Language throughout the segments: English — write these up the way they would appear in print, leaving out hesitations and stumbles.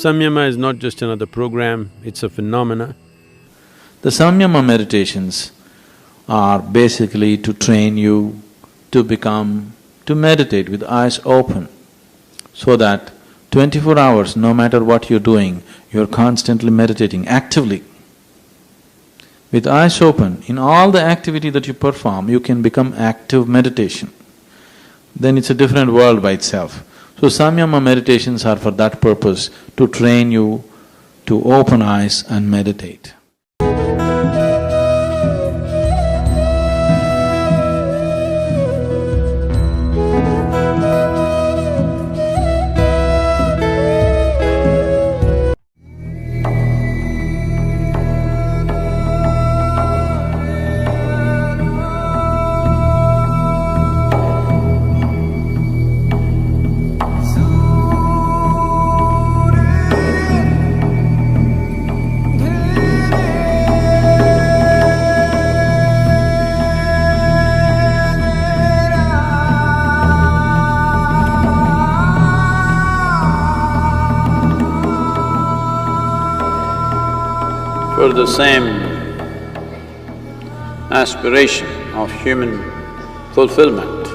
Samyama is not just another program, it's a phenomena. The Samyama meditations are basically to train you to meditate with eyes open, so that 24 hours, no matter what you're doing, you're constantly meditating actively. With eyes open, in all the activity that you perform, you can become active meditation. Then it's a different world by itself. So Samyama meditations are for that purpose, to train you to open eyes and meditate. For the same aspiration of human fulfillment,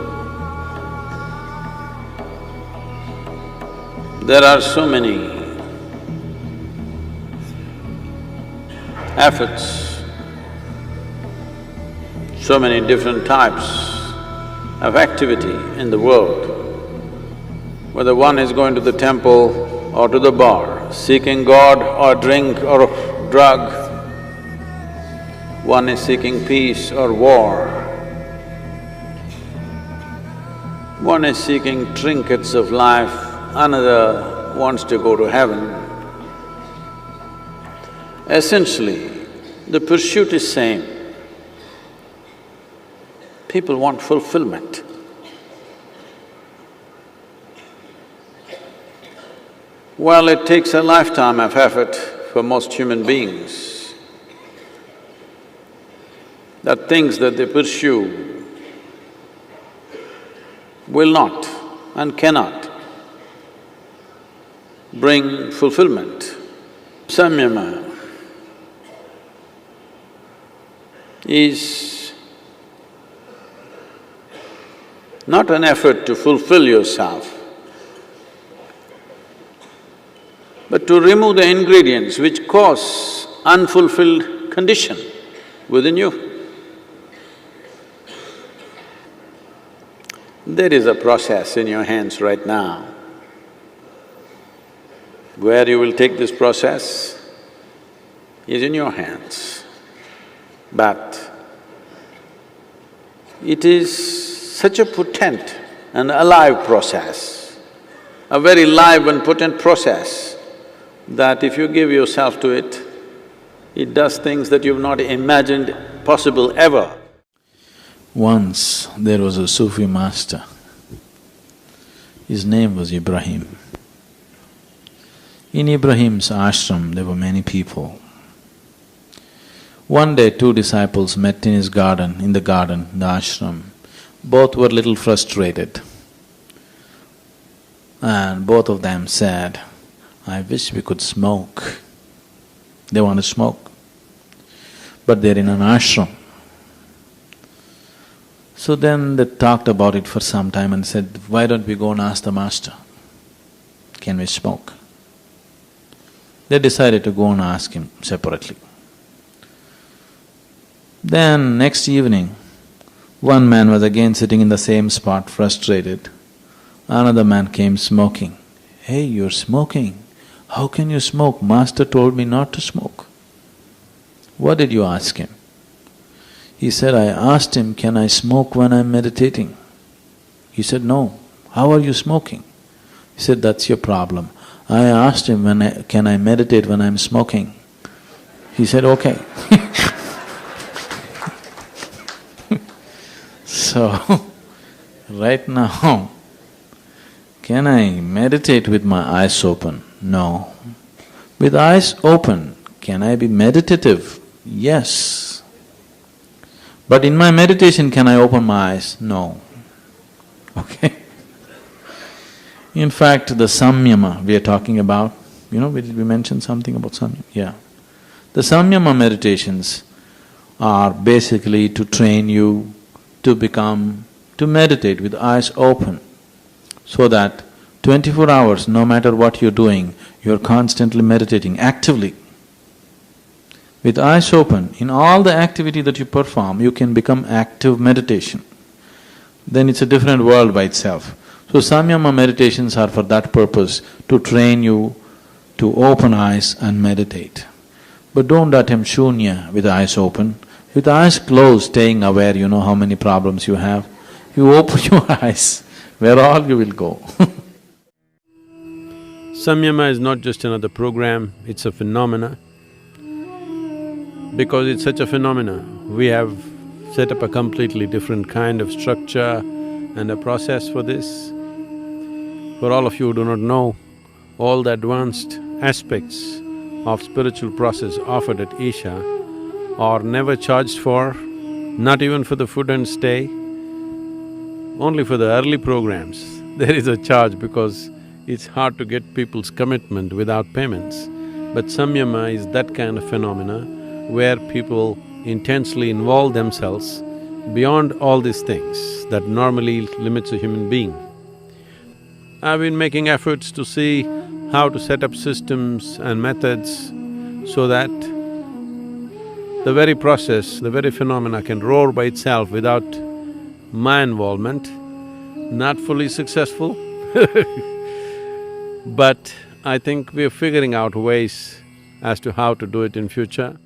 there are so many efforts, so many different types of activity in the world. Whether one is going to the temple or to the bar, seeking God or drink or drug, one is seeking peace or war, one is seeking trinkets of life, another wants to go to heaven. Essentially, the pursuit is same. People want fulfillment. Well, it takes a lifetime of effort for most human beings. The things that they pursue will not and cannot bring fulfillment. Samyama is not an effort to fulfill yourself, but to remove the ingredients which cause unfulfilled condition within you. There is a process in your hands right now. Where you will take this process is in your hands. But it is such a potent and alive process, a very live and potent process, that if you give yourself to it, it does things that you've not imagined possible ever. Once there was a Sufi master. His name was Ibrahim. In Ibrahim's ashram, there were many people. One day, two disciples met in the the ashram. Both were little frustrated. And both of them said, "I wish we could smoke." They want to smoke, but they're in an ashram. So then they talked about it for some time and said, "Why don't we go and ask the master, can we smoke?" They decided to go and ask him separately. Then next evening, one man was again sitting in the same spot, frustrated. Another man came smoking. "Hey, you're smoking. How can you smoke? Master told me not to smoke." "What did you ask him?" He said, "I asked him, can I smoke when I'm meditating?" He said, "No. How are you smoking?" He said, "That's your problem. I asked him, can I meditate when I'm smoking?" He said, "Okay." So, right now, can I meditate with my eyes open? No. With eyes open, can I be meditative? Yes. But in my meditation, can I open my eyes? No. Okay? In fact, the Samyama we are talking about, we mentioned something about Samyama? Yeah. The Samyama meditations are basically to train you to meditate with eyes open, so that 24 hours, no matter what you're doing, you're constantly meditating actively. With eyes open, in all the activity that you perform, you can become active meditation. Then it's a different world by itself. So Samyama meditations are for that purpose, to train you to open eyes and meditate. But don't attempt shunya with eyes open. With eyes closed, staying aware, you know how many problems you have. You open your eyes, where all you will go. Samyama is not just another program, it's a phenomena. Because it's such a phenomena, we have set up a completely different kind of structure and a process for this. For all of you who do not know, all the advanced aspects of spiritual process offered at Isha are never charged for, not even for the food and stay. Only for the early programs there is a charge, because it's hard to get people's commitment without payments. But Samyama is that kind of phenomena where people intensely involve themselves beyond all these things that normally limits a human being. I've been making efforts to see how to set up systems and methods so that the very process, the very phenomena can roar by itself without my involvement. Not fully successful but I think we're figuring out ways as to how to do it in future.